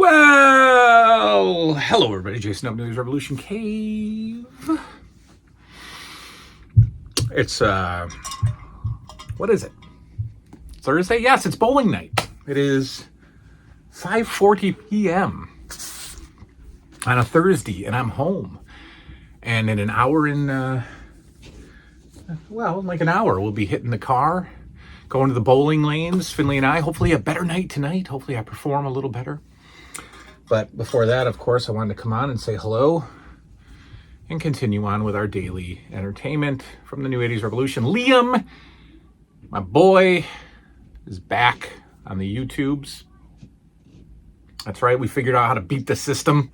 Well, hello everybody, Jason Up News Revolution Cave. It's, what is it? Thursday? Yes, it's bowling night. It is 5:40 p.m. on a Thursday, and I'm home. And in an hour like an hour, we'll be hitting the car, going to the bowling lanes, Finley and I. Hopefully a better night tonight. Hopefully I perform a little better. But before that, of course, I wanted to come on and say hello and continue on with our daily entertainment from the new 80's revolution. Liam, my boy, is back on the YouTubes. That's right, we figured out how to beat the system.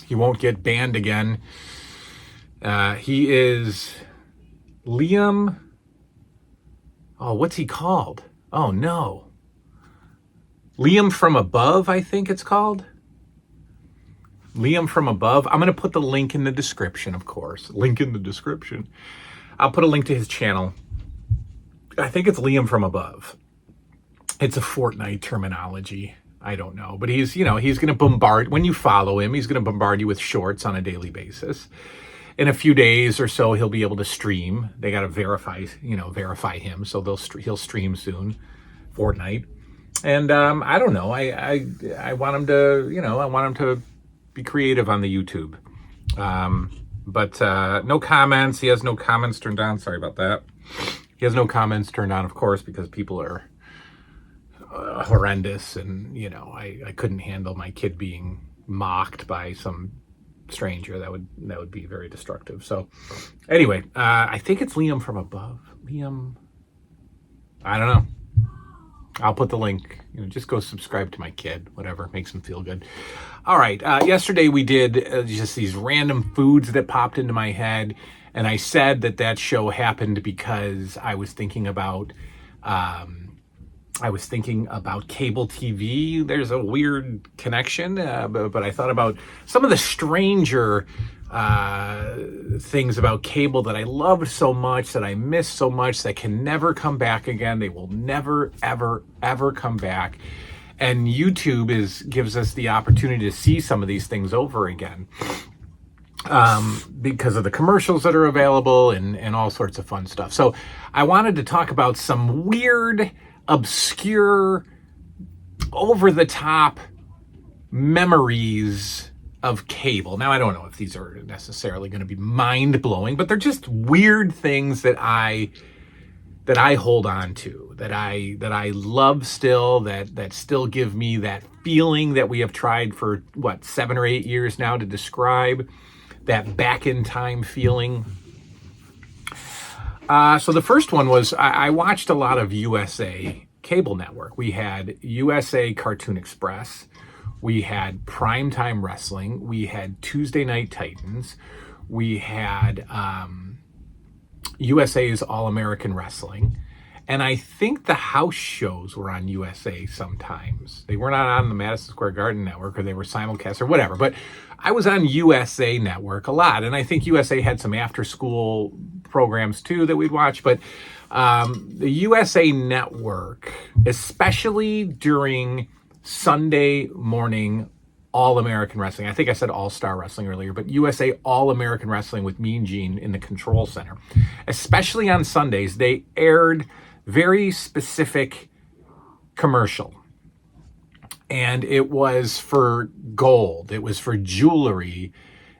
He won't get banned again. He is Liam. Oh, what's he called? Oh, no. Liam from Above, I think it's called. Liam from Above. I'm going to put the link in the description, of course. Link in the description. I'll put a link to his channel. I think it's Liam from Above. It's a Fortnite terminology. I don't know. But he's going to bombard, when you follow him, he's going to bombard you with shorts on a daily basis. In a few days or so, he'll be able to stream. They got to verify him. So he'll stream soon, Fortnite. And I don't know. I want him to, I want him to be creative on the YouTube. But no comments. He has no comments turned on. Sorry about that. He has no comments turned on, of course, because people are horrendous. And, I couldn't handle my kid being mocked by some stranger. That would be very destructive. So anyway, I think it's Liam from Above. Liam, I don't know. I'll put the link. Just go subscribe to my kid, whatever makes him feel good. All right. Yesterday we did just these random foods that popped into my head, and I said that show happened because I was thinking about cable TV. There's a weird connection, but I thought about some of the stranger things about cable that I loved so much, that I missed so much, that can never come back again. They will never, ever, ever come back. And YouTube gives us the opportunity to see some of these things over again because of the commercials that are available and all sorts of fun stuff. So I wanted to talk about some weird, obscure, over-the-top memories of cable. Now, I don't know if these are necessarily going to be mind-blowing, but they're just weird things that I hold on to, that I love still, that still give me that feeling that we have tried for 7 or 8 years now to describe, that back in time feeling. So the first one was I watched a lot of USA cable network. We had USA Cartoon Express. We had Primetime Wrestling. We had Tuesday Night Titans. We had USA's All-American Wrestling. And I think the house shows were on USA sometimes. They were not on the Madison Square Garden Network, or they were simulcast or whatever. But I was on USA Network a lot. And I think USA had some after-school programs too that we'd watch. But the USA Network, especially during Sunday morning All-American Wrestling. I think I said All-Star Wrestling earlier, but USA All-American Wrestling with Mean Gene in the control center. Especially on Sundays, they aired very specific commercial. And it was for gold. It was for jewelry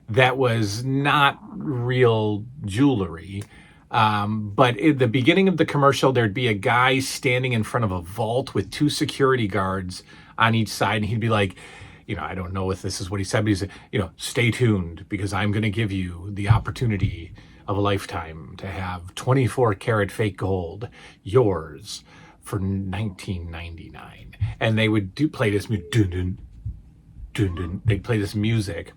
that was not real jewelry. But at the beginning of the commercial, there'd be a guy standing in front of a vault with 2 security guards on each side, and he'd be like, I don't know if this is what he said, but he said, stay tuned, because I'm going to give you the opportunity of a lifetime to have 24 karat fake gold, yours for $19.99. And they would play this music, they'd play this music,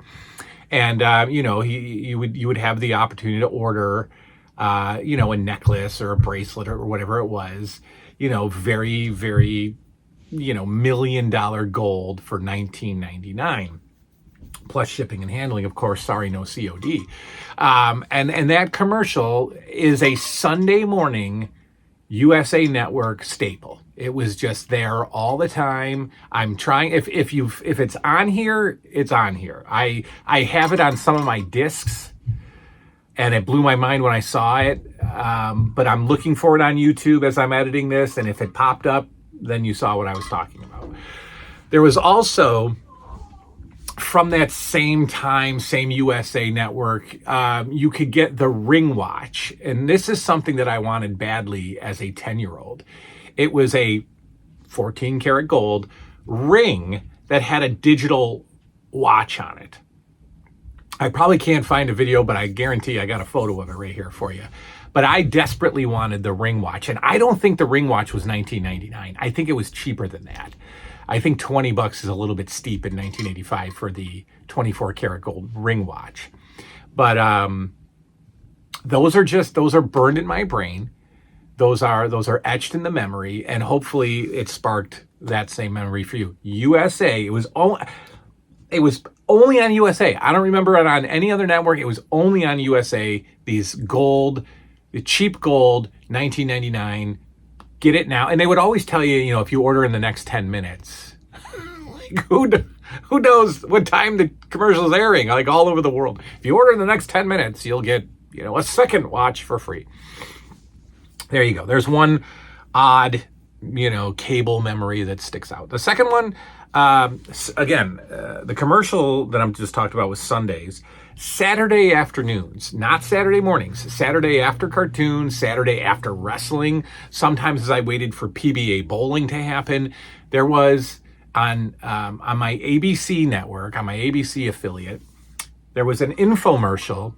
and you would have the opportunity to order a necklace or a bracelet or whatever it was, very, very, $1 million gold for $19.99, plus shipping and handling, of course. Sorry, no COD. And that commercial is a Sunday morning USA Network staple. It was just there all the time. I'm trying, if it's on here, it's on here. I have it on some of my discs, and it blew my mind when I saw it. But I'm looking for it on YouTube as I'm editing this, and if it popped up, then you saw what I was talking about. There was also, from that same time, same USA Network, you could get the Ring Watch. And this is something that I wanted badly as a 10-year-old. It was a 14 karat gold ring that had a digital watch on it. I probably can't find a video, but I guarantee I got a photo of it right here for you. But I desperately wanted the Ring Watch. And I don't think the Ring Watch was $19.99. I think it was cheaper than that. I think $20 is a little bit steep in 1985 for the 24 karat gold Ring Watch. But those are burned in my brain. Those are etched in the memory, and hopefully it sparked that same memory for you. USA, it was only on USA. I don't remember it on any other network. It was only on USA. These gold, the cheap gold, $19.99. Get it now. And they would always tell you, if you order in the next 10 minutes. Like who knows what time the commercial is airing, like all over the world. If you order in the next 10 minutes, you'll get, a second watch for free. There you go. There's one odd, cable memory that sticks out. The second one, again, the commercial that I'm just talked about was Sundays. Saturday afternoons, not Saturday mornings, Saturday after cartoons, Saturday after wrestling. Sometimes as I waited for PBA bowling to happen, there was on my ABC network, on my ABC affiliate, there was an infomercial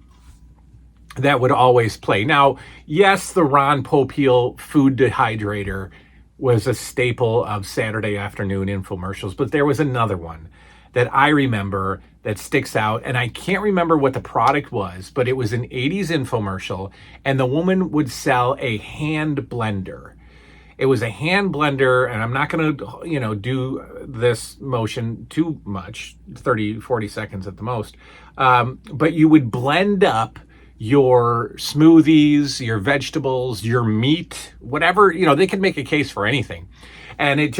that would always play. Now, yes, the Ron Popeil food dehydrator was a staple of Saturday afternoon infomercials, but there was another one that I remember that sticks out, and I can't remember what the product was, but it was an 80's infomercial, and the woman would sell a hand blender. It was a hand blender, and I'm not going to, do this motion too much, 30, 40 seconds at the most, but you would blend up your smoothies, your vegetables, your meat, whatever, they could make a case for anything. And it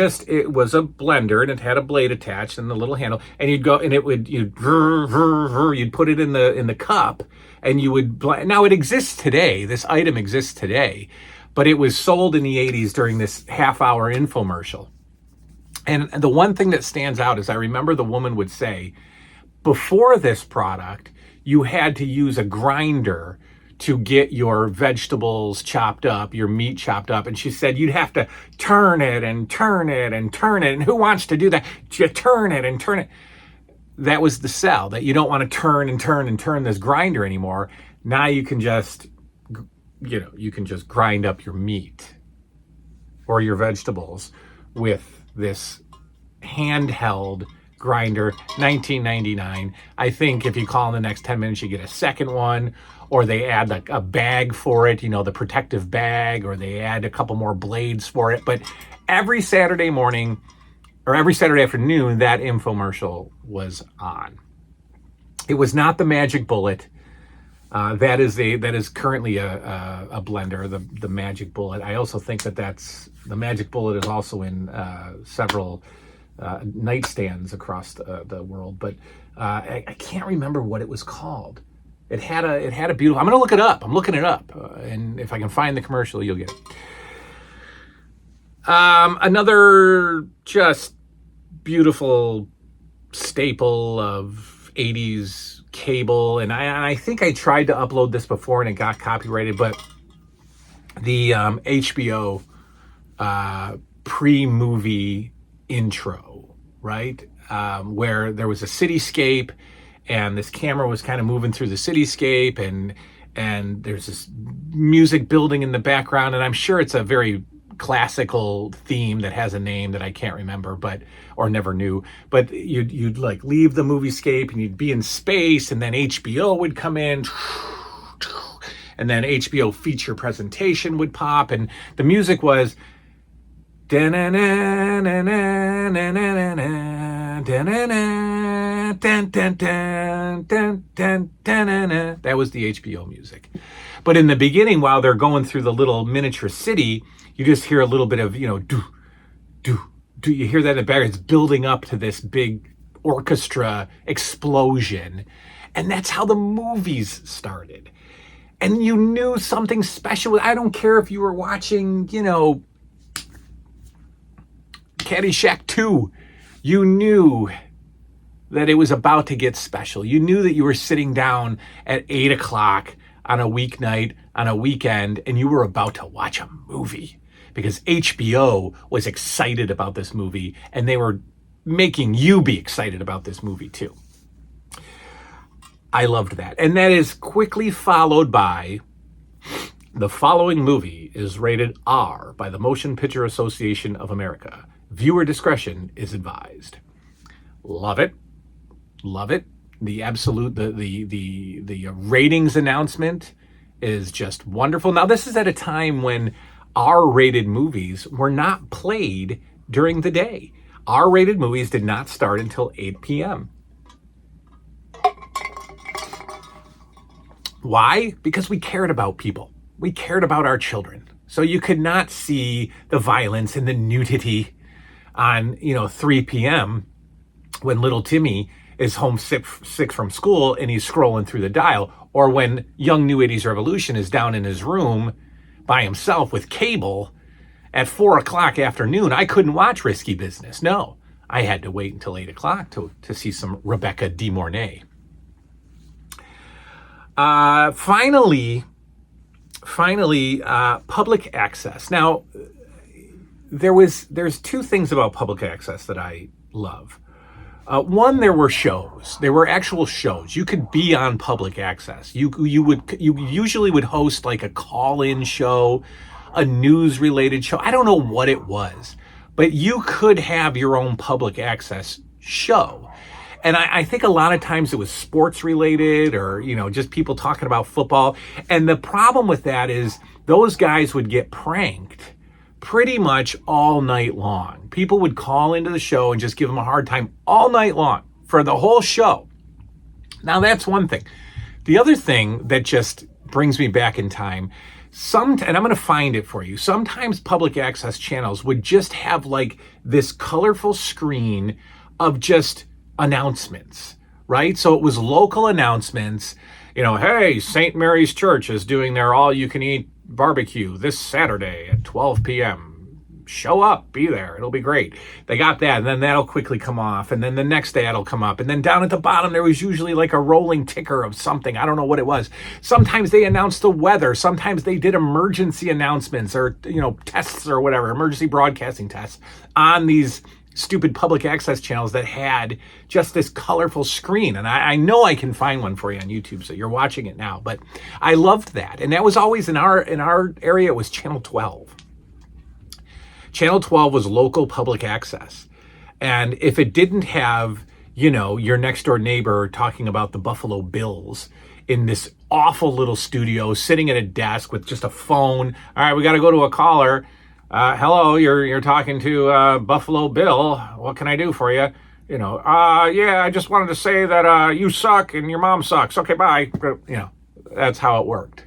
was a blender, and it had a blade attached and the little handle, and you'd go, and you'd put it in the cup, and you would blend. Now it exists today. This item exists today, but it was sold in the 80's during this half-hour infomercial. And the one thing that stands out is I remember the woman would say, before this product, you had to use a grinder to get your vegetables chopped up, your meat chopped up. And she said you'd have to turn it and turn it and turn it. And who wants to do that? You turn it and turn it. That was the sell, that you don't want to turn and turn and turn this grinder anymore. Now you can just, grind up your meat or your vegetables with this handheld grinder, $19.99. I think if you call in the next 10 minutes, you get a second one, or they add like a bag for it, the protective bag, or they add a couple more blades for it. But every Saturday morning or every Saturday afternoon, that infomercial was on. It was not the Magic Bullet. That is currently a blender, the Magic Bullet. I also think that's the Magic Bullet is also in several nightstands across the world, but I can't remember what it was called. It had a beautiful. I'm gonna look it up. I'm looking it up, and if I can find the commercial, you'll get it. Another just beautiful staple of 80's cable, and I think I tried to upload this before and it got copyrighted, but the HBO pre-movie intro, right? Where there was a cityscape and this camera was kind of moving through the cityscape, and there's this music building in the background, and I'm sure it's a very classical theme that has a name that I can't remember, or never knew, but you'd like leave the moviescape and you'd be in space, and then HBO would come in, and then HBO feature presentation would pop, and the music was that was the HBO music. But in the beginning, while they're going through the little miniature city, you just hear a little bit of, do, do you hear that in the background? It's building up to this big orchestra explosion. And that's how the movies started. And you knew something special. I don't care if you were watching, Caddyshack 2. You knew that it was about to get special. You knew that you were sitting down at 8 o'clock on a weeknight, on a weekend, and you were about to watch a movie because HBO was excited about this movie and they were making you be excited about this movie too. I loved that. And that is quickly followed by the following movie is rated R by the Motion Picture Association of America. Viewer discretion is advised. Love it. Love it. The absolute, the ratings announcement is just wonderful. Now, this is at a time when R-rated movies were not played during the day. R-rated movies did not start until 8 p.m. Why? Because we cared about people. We cared about our children. So you could not see the violence and the nudity on, 3 p.m. when little Timmy is home sick from school and he's scrolling through the dial, or when young New 80s Revolution is down in his room by himself with cable at 4 o'clock afternoon. I couldn't watch Risky Business. No, I had to wait until 8 o'clock to see some Rebecca De Mornay. Finally, public access. Now, there's two things about public access that I love. One, there were shows. There were actual shows. You could be on public access. You usually would host like a call-in show, a news-related show. I don't know what it was, but you could have your own public access show. And I think a lot of times it was sports related or, just people talking about football. And the problem with that is those guys would get pranked pretty much all night long. People would call into the show and just give them a hard time all night long for the whole show. Now, that's one thing. The other thing that just brings me back in time, and I'm going to find it for you. Sometimes public access channels would just have like this colorful screen of just announcements, right? So it was local announcements, hey, St. Mary's Church is doing their all-you-can-eat barbecue this Saturday at 12 p.m. Show up, be there, it'll be great. They got that, and then that'll quickly come off, and then the next day it'll come up, and then down at the bottom there was usually like a rolling ticker of something. I don't know what it was. Sometimes they announced the weather. Sometimes they did emergency announcements or tests or whatever, emergency broadcasting tests on these stupid public access channels that had just this colorful screen. And I know I can find one for you on YouTube, so you're watching it now. But I loved that. And that was always in our area, it was Channel 12. Channel 12 was local public access. And if it didn't have, your next door neighbor talking about the Buffalo Bills in this awful little studio, sitting at a desk with just a phone. All right, we got to go to a caller. Hello, you're talking to Buffalo Bill. What can I do for you? Yeah, I just wanted to say that you suck and your mom sucks. Okay, bye. That's how it worked.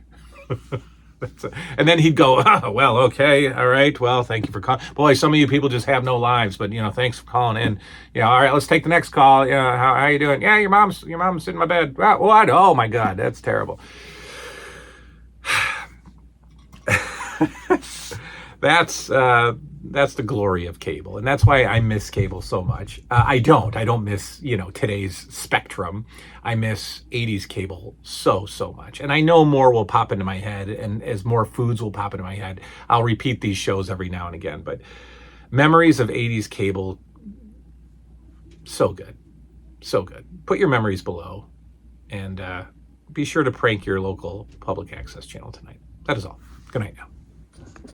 And then he'd go, oh, well, okay, all right. Well, thank you for calling. Boy, some of you people just have no lives, but thanks for calling in. All right, let's take the next call. Yeah, how you doing? Yeah, your mom's in my bed. What? Oh my God, that's terrible. That's the glory of cable, and that's why I miss cable so much. I don't miss today's Spectrum. I miss 80s cable so much, and I know more will pop into my head, and as more foods will pop into my head, I'll repeat these shows every now and again. But memories of 80s cable, so good. Put your memories below, and be sure to prank your local public access channel tonight. That is all. Good night now.